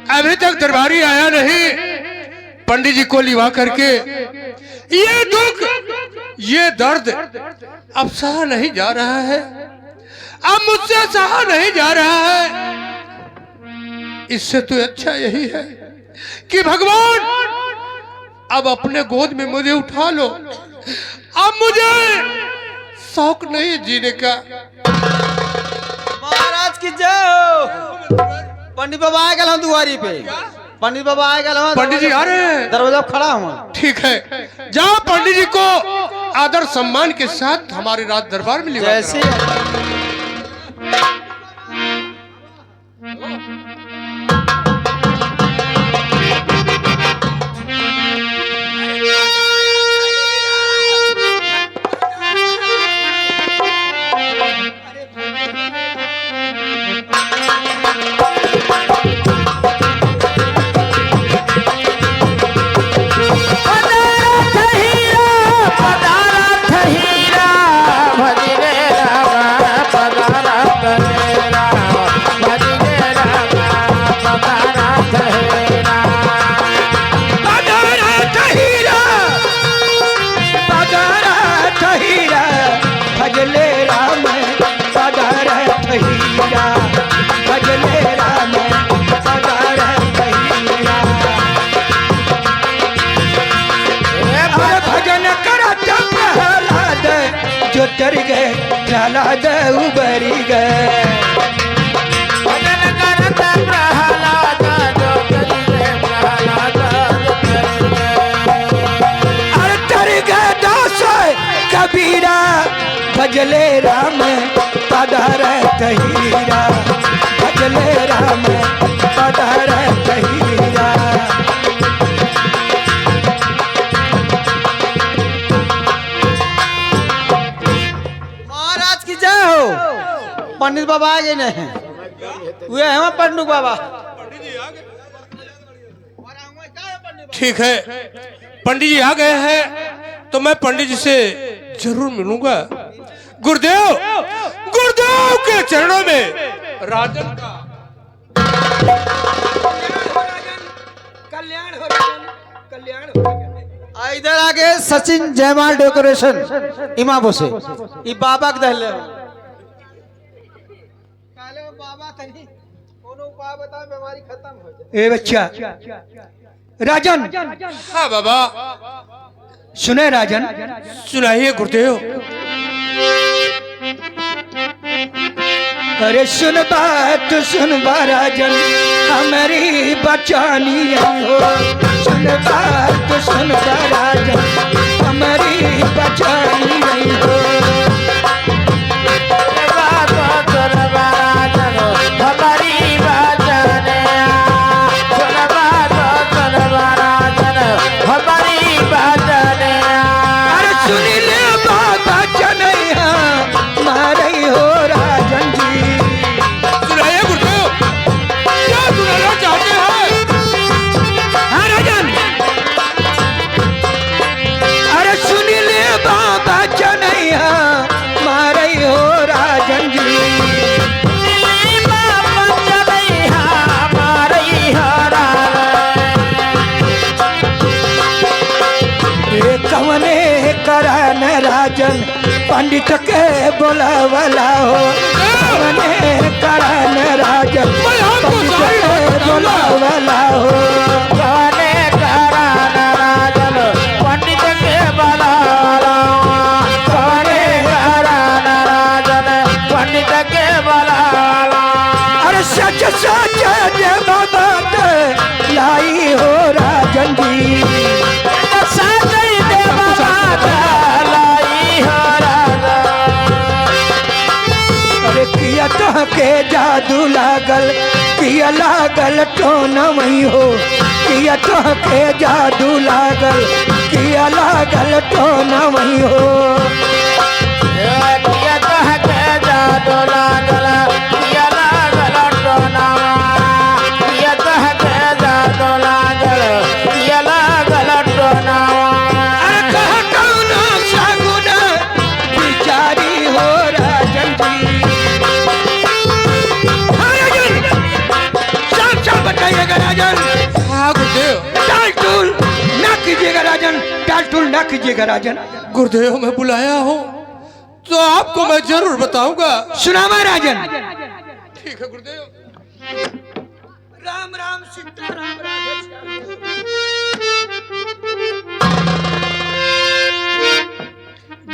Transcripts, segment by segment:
अभी तक दरबारी आया नहीं। पंडित जी को लिवा करके ये दुख, ये दर्द अब सहा नहीं जा रहा है, अब मुझसे सहा नहीं जा रहा है। इससे तो अच्छा यही है कि भगवान अब अपने गोद में मुझे उठा लो। अब मुझे शौक नहीं जीने का। महाराज की जय हो। पंडित बाबा आ गए दुआरी पे। पंडित बाबा आ गए। पंडित जी आ रहे हैं, दरवाजा खड़ा हूँ। ठीक है, जाओ पंडित जी को आदर सम्मान के साथ हमारे राज दरबार में लिवा जैसे तर गए प्रहलाद उबरी गए। भजन करत प्रहलाद जो तरी गए, प्रहलाद जो तरी गए। अरे तर गए दास कबीरा, भजले राम पधार तहीरा, भजले राम पधार तहीरा। पंडित बाबा आ गए नहीं, वे है पंडित बाबा। ठीक है, पंडित जी आ गए हैं तो मैं पंडित जी से जरूर मिलूंगा। गुरुदेव, गुरुदेव के चरणों में राजन का कल्याण हो, राजन कल्याण हो। इधर आगे सचिन जयमाल डेकोरेशन इमा बोसे ई बाबा के दहले बाबा तनी कोनो उपाय बता, बीमारी खत्म हो जाए। ए बच्चा राजन। हाँ बाबा। सुने राजन। सुनाइए गुरुदेव। अरे सुन बात सुन बा राजन, हमारी बचानी हो। सुन बात सुन बा राजन, हमारी बचानी हो। राजन पंडित के बोलावला हो, मने करण राजन पंडित के बोलावला हो। मने करण राजन पंडित के बोलावला, मने करण राजन पंडित के बोलावला। अरे सच सच जय बात लाई हो राजन जी, सच देव बात लाई हो राजन। अरे किया तो के जादू लागल, किया लागल टोन वही हो। किया तो के जादू लागल, किया लागल टोन वही हो। किया तो के जादू लागल, किया लागल टोना। किया तो के जादू लागल, किया लागल टोना। बिचारी हो राजन जी। हाँ राजन, साफ साफ बताइएगा राजन। मना कीजिएगा राजन। गुरुदेव मैं बुलाया हूँ तो आपको मैं जरूर बताऊंगा। सुनावा राजन। ठीक है गुरुदेव। राम राम सीताराम राधे श्याम।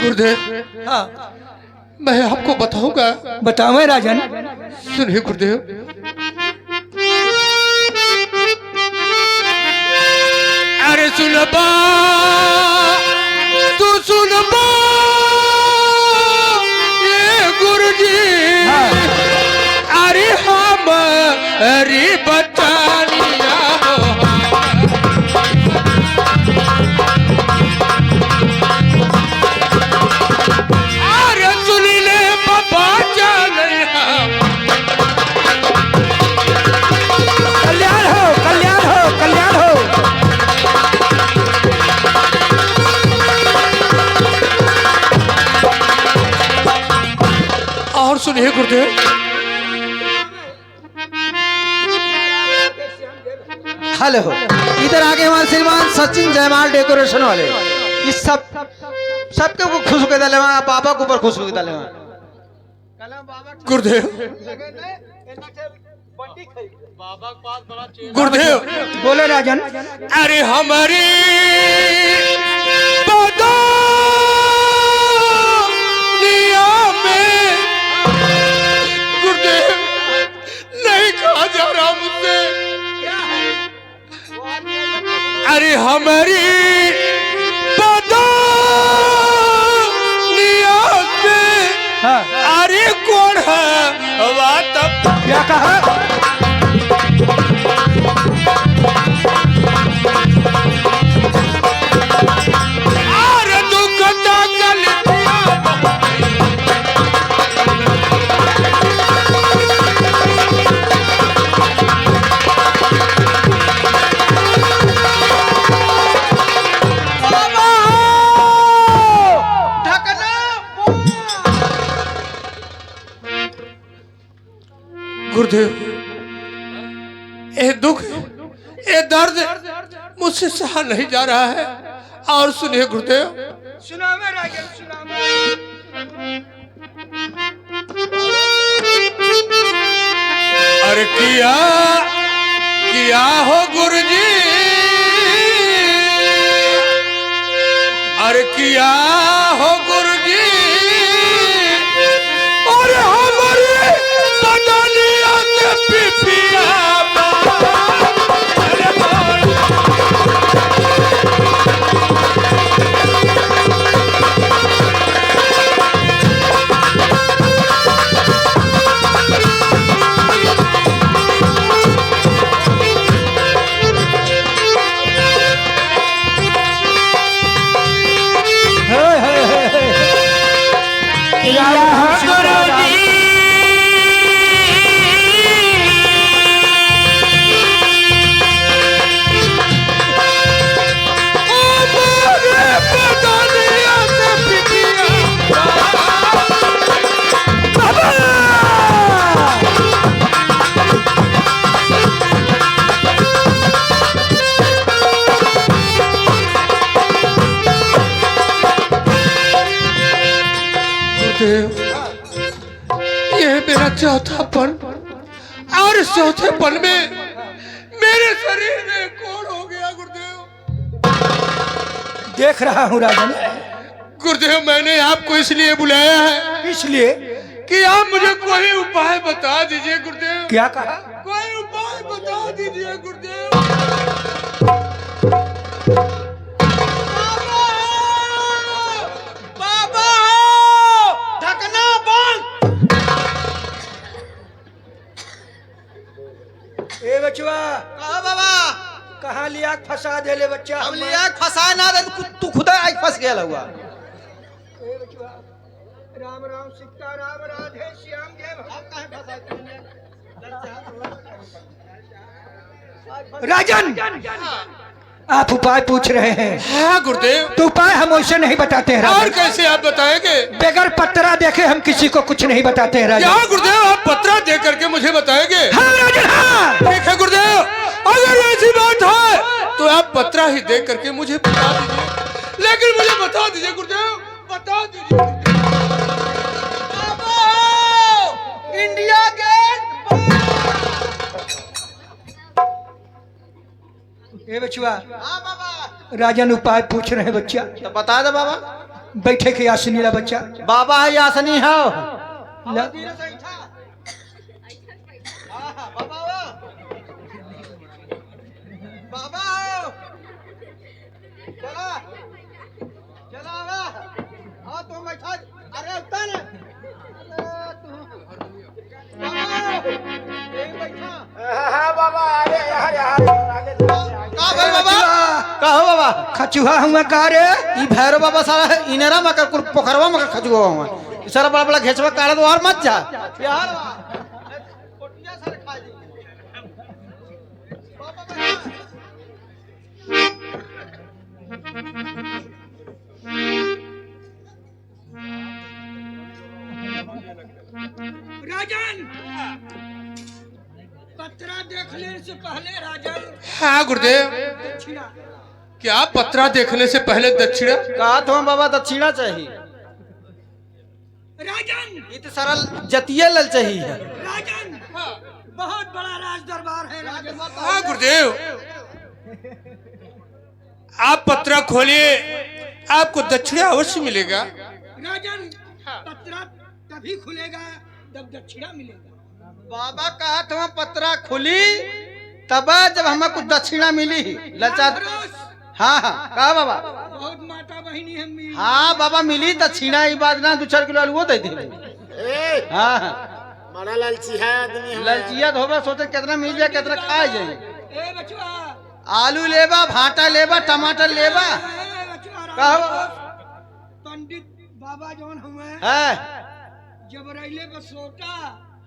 गुरुदेव हाँ मैं आपको बताऊंगा। बताओ राजन। सुनिए गुरुदेव। अरे सुनबा तू सुनबा ये गुरुजी। अरे हम अरे बचानिया अरे सुन ले बाबा चले कल्याण हो कल्याण हो कल्याण हो। और सुनिए गुरुदेव। हेलो इधर आगे हमारे श्रीमान सचिन जयमाल डेकोरेशन वाले इस सबके ऊपर खुश होके डाले वहाँ बाबा के ऊपर खुश होके डाले वहाँ गुरुदेव गुरुदेव बोलो राजन। अरे हमारी बदनिया में गुरुदेव नहीं कहा जा रहा मुझसे। अरे हमारी बदनिया में हाँ अरे कौन है हवा तब क्या कहा? अरे दुखता गलतियां गुरुदेव ये दुख ये दर्द मुझसे सहा नहीं जा रहा है। और सुनिए गुरुदेव। सुनावे राजन सुनावे। अरे किया किया हो गुरुजी। अरे किया हो गुरुजी। अरे हमारे बदनिया से पिपिया ये मेरा चौथापन और इस चौथेपन में मेरे शरीर में कौन हो गया गुरुदेव। देख रहा हूँ राजन। गुरुदेव मैंने आपको इसलिए बुलाया है इसलिए कि आप मुझे कोई उपाय बता दीजिए गुरुदेव। क्या कहा? कोई उपाय बता दीजिए गुरुदेव। ए बचवा कहा बाबा कहाँ लिया फंसा दे ले बच्चा। अब लिया फंसाए ना दे तू खुदा आज फंस गया हुआ। ए बचवा राम राम सीताराम राधे श्याम जय राजन। आप उपाय पूछ रहे हैं। हाँ गुरुदेव। तो उपाय हम वैसे नहीं बताते हैं और राजन। कैसे आप बताएंगे? बगैर पत्रा देखे हम किसी को कुछ नहीं बताते हैं राजन। क्या गुरुदेव आप पत्रा दे करके मुझे बताएंगे? हाँ राजन हाँ। ठीक है गुरुदेव, अगर ऐसी बात है तो आप पत्रा ही दे करके मुझे बता दीजिए। लेकिन मुझे बता दीजिए गुरुदेव, बता दीजिए। India gate. ए बचवा, हाँ बाबा। राजन उपाय पूछ रहे हैं बच्चा। तो बता दे बाबा। बैठे के आसनी ला बच्चा। बाबा है आसनी है। ल- हाँ बाबा अरे यार यार आगे कहो बाबा। खचुआ हुआ का रे? ई भैरव बाबा सारा इनरा में कर पोखरवा में खजुआ हुआ सारा बड़ा बड़ा घेचवा काढ़ दो और मत जा यार। कोटिया सर खा जी। राजन, पत्रा देखने से पहले राजन हाँ गुरुदेव, दक्षिणा। क्या पत्रा देखने से पहले दक्षिणा? कहा तो हम बाबा दक्षिणा चाहिए। राजन, ये तो सारा जतिया लल चाहिए। राजन, बहुत बड़ा राज दरबार है राजन। हाँ गुरुदेव, आप पत्रा खोलिए, आपको दक्षिणा अवश्य मिलेगा। राजन, पत्रा तभी खुलेगा जब दक्षिणा मिलेगा। बाबा कहा तो पत्रा खुली तब जब हमें कुछ दक्षिणा मिली लचा। हाँ हाँ कहा बाबा। बहुत माता बहिनी हम मिली। हाँ बाबा मिली दक्षिणा ई बात ना 2-4 किलो आलू दे दी। ए हाँ हाँ बड़ा लालची है आदमी है। ललचिया धोबा सोचे कितना मिल जाए कितना खाए जाए। ए बचवा, आलू लेबा भाटा लेबा टमाटर लेबा। ए बचवा, कहो पंडित बाबा जौन हुए है जबरैले बसोटा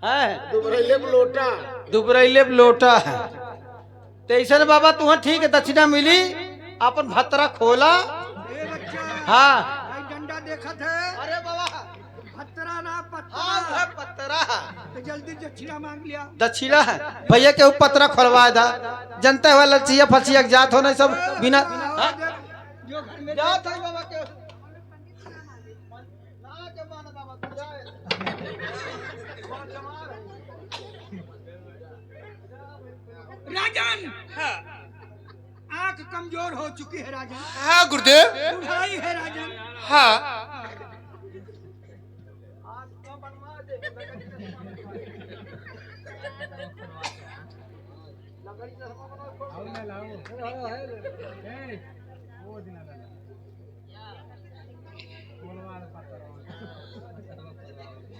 है दुबरैले लोटा दुबरैले लोटा है। तैसे बाबा तुम्हें ठीक है दक्षिणा मिली अपन भतरा खोला। ए बच्चा, हाँ भाई डंडा देखा थे। अरे बाबा भत्तरा ना पत्तरा। हाँ पत्रा तो जल्दी दक्षिणा मांग लिया। दक्षिणा है भैया के पत्रा खोलवा दा। जनता हुआ लचिया फचिया जात हो नहीं सब बिना जो घर में जात है बाबा के। राजन, आंख कमजोर हो चुकी है राजन। हाँ गुरुदेव। बुढ़ाई है राजन। हाँ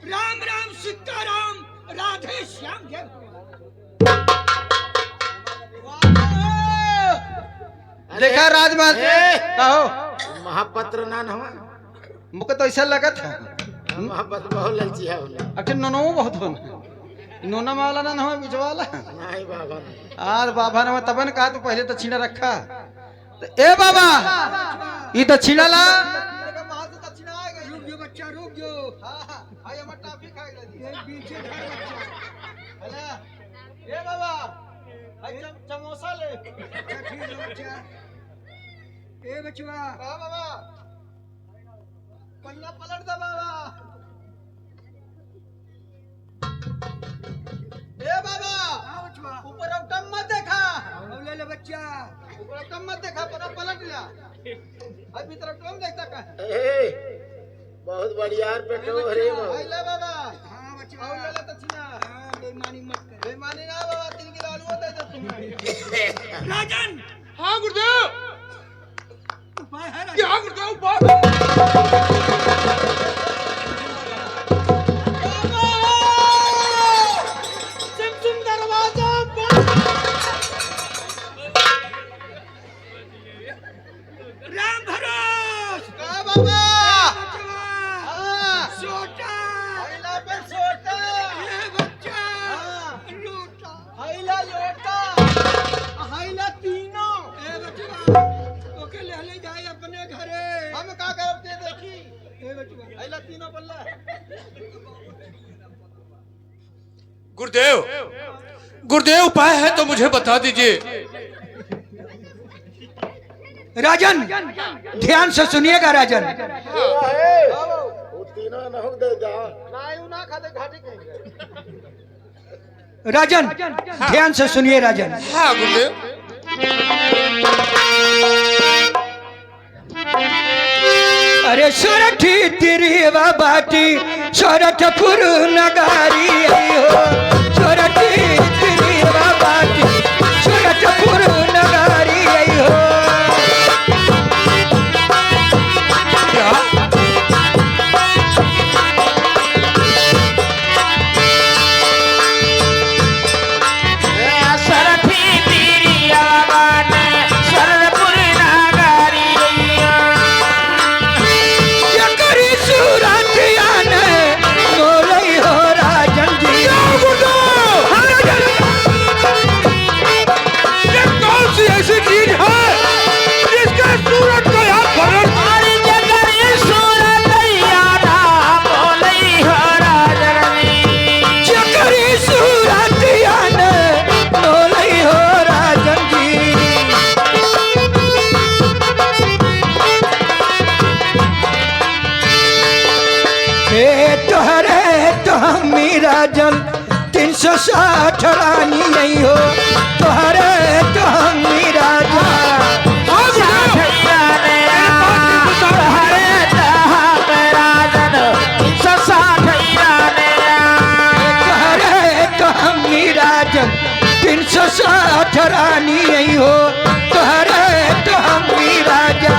राम राम सीताराम राधे श्याम जय देखा राजमहल कहो महापत्र नान हवा मुझे तो ऐसा लगा था। महापत्र बहुत लालची है बोले। अखिर नोनो बहुत हो नोना वाला ना हमें बिचवाला। नहीं बाबा आर बाबा ने तबन कहा तू पहले दक्षिणा रखा। तो ए बाबा ये दक्षिणा ला। रुक जो बच्चा रुक जो। ये पीछे धर बच्चा। ए बाबा समोसा ले। अच्छा ठीक है बच्चा। ए बचवा, बाबा पन्ना पलट दे बाबा। ए बाबा हाँ बचवा, ऊपर उठम मत देखा। अब ले ले बच्चा। ऊपर उठम मत देखा पता पलट लिया। अभी तरफ तुम देखता का ए बहुत बढ़िया पेटो हरे भाई ले बाबा। हाँ बचवा, और ले ले दक्षिणा। हाँ, बेईमानी मत कर। बेईमानी ना बाबा 3 किलो आलू दे दे तुम। राजन, हाँ गुरुदेव। उपाय है राजन। क्या गुरुदेव उपाय? राम भरोस का बाबा बचवा, हां सोटा हैला पे सोटा। ये बच्चा हाँ। लोटा। हैला लोटा हैला तीनों। ए बचवा, ओके ले जाए अपने घरे। हम का करते देखी। ए बचवा, हैला तीनों बल्ला। गुरुदेव, गुरुदेव उपाय है तो मुझे बता दीजिए। राजन ध्यान से सुनिएगा राजन। राजन ध्यान से सुनिए राजन। हाँ गुरुदेव। अरे सोरठी तेरी बाटी सोरठपुर नगारी आई हो, सोरठी तेरी बाटी सोरठपुर नगारी आई हो। राजन 360 रानी नहीं हो तोहरे तो हम राजा राजन 360 रानी नहीं हो तोहरे तो हम राजा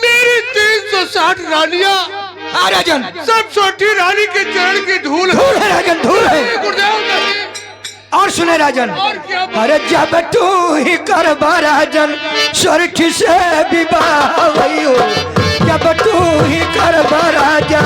मेरी 360 रानियां राजन सब छोटी रानी के चरण की धूल धूल है राजन धूल है। गुरुदेव नहीं। और सुने राजन अरे जब तू ही करबा राजन सोरठी से विवाह हुई हो जब तू ही करबा राजा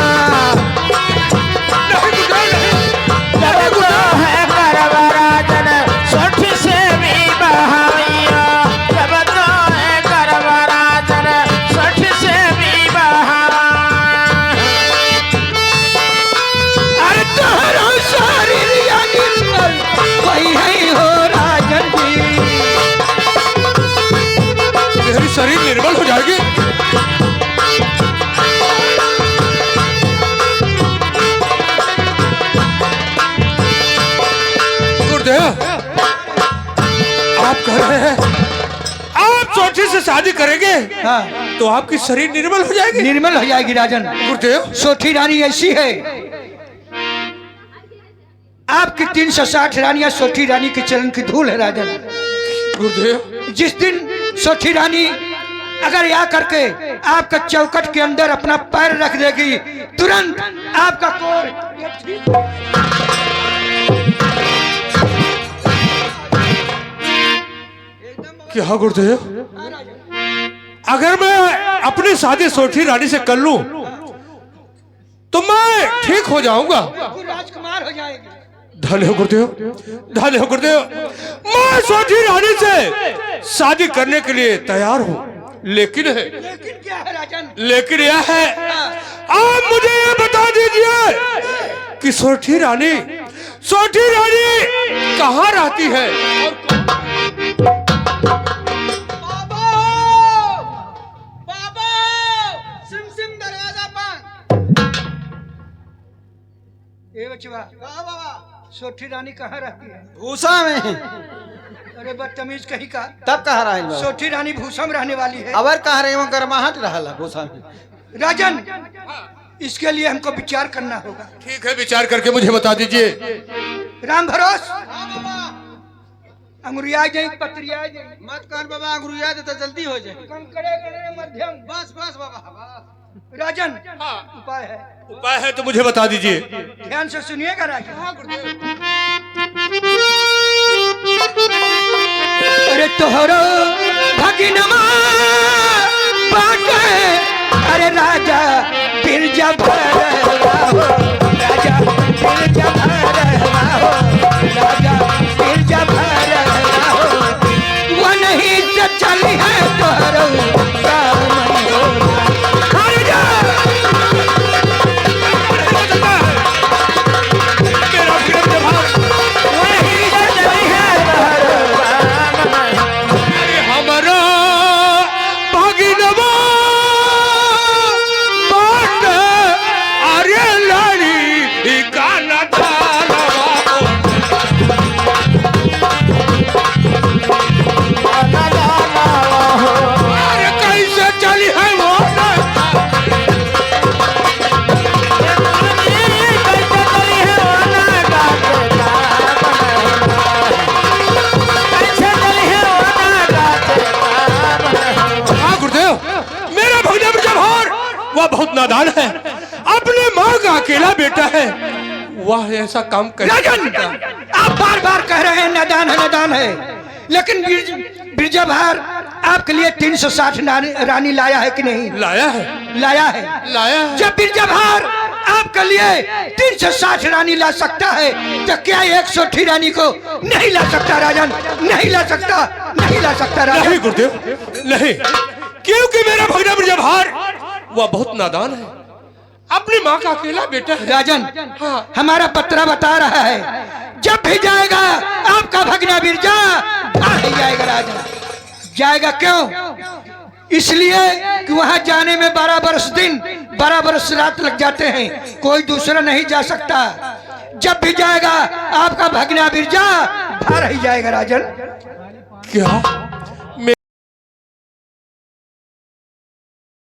शरीर निर्बल हो जाएगी। गुरुदेव आप कह रहे हैं आप सोठी से शादी करेंगे हाँ। तो आपकी शरीर निर्बल हो जाएगी। निर्मल हो जाएगी राजन। गुरुदेव सोठी रानी ऐसी है आपकी 360 रानियां सोठी रानी के चरण की धूल है राजन। गुरुदेव जिस दिन सोठी रानी अगर यहाँ करके आपका चौकट के अंदर अपना पैर रख देगी तुरंत आपका कोर क्या गुरुदेव अगर मैं अपनी शादी सोठी रानी से कर लूं तो मैं ठीक हो जाऊंगा। राजकुमार हो जाएगी। धन्य हो गुरुदेव धन्य हो गुरुदेव। मैं सोठी रानी से शादी करने के लिए तैयार हूँ लेकिन क्या है राजन? लेकिन यह है आप मुझे ये बता दीजिए कि सोठी रानी कहाँ रहती है? सोठी रानी कहाँ रहती है? भूसा में। अरे बदतमीज कहीं का। तब कहा रहा है सोठी रानी भूसा में रहने वाली है। अबर कहा रहे गर्माहट रहा भूसा में। राजन इसके लिए हमको विचार करना होगा। ठीक है विचार करके मुझे बता दीजिए। राम भरोस अंगुरिया जाए पत्रिया जाए मत कर बाबा अंगुरिया दे तो जल्दी हो जाए। कम करे मध्यम बस बस बाबा राजन हाँ उपाय है, उपाय है तो मुझे बता दीजिए। ध्यान से सुनिएगा राजन। हाँ गुरुदेव। अरे तोहरो भगिनमा बाटे, अरे राजा बिरजा भरवा हो, राजा बिरजा भरवा हो, राजा बिरजा भरवा हो, वो नहीं से चली है तोहरो काम हो। अरे जा मेरा प्रेम जवान, वो नहीं से चली है तोहरो काम हो। अरे हमारा भगिनवा बाट, अरे लड़ी का नदानवा को। अरे कैसे चली है वो हाँ गुरुदेव, मेरा भगना जवाहर वह बहुत नादान है, अपने माँ का अकेला बेटा है, वह ऐसा काम कर। राजन आप बार बार कह रहे हैं नादान है, लेकिन बिरजा भार आपके लिए 360 रानी लाया है कि नहीं? लाया है, लाया है। लाया है। जब बिरजा भार आपके लिए 360 रानी ला सकता है तो क्या 160 रानी को नहीं ला सकता राजन? नहीं ला सकता, नहीं ला सकता राजन। नहीं गुरुदेव नहीं, क्योंकि मेरा भगना जवाहर वह बहुत नादान है, अपनी माँ का अकेला बेटा है। राजन हाँ। हमारा पत्रा बता रहा है, जब भी जाएगा आपका भगना बिरजा भाग ही जाएगा राजन। जाएगा क्यों? इसलिए कि वहां जाने में 12 बरस दिन 12 बरस रात लग जाते हैं, कोई दूसरा नहीं जा सकता। जब भी जाएगा आपका भगना बिरजा भाग ही जाएगा राजन। क्या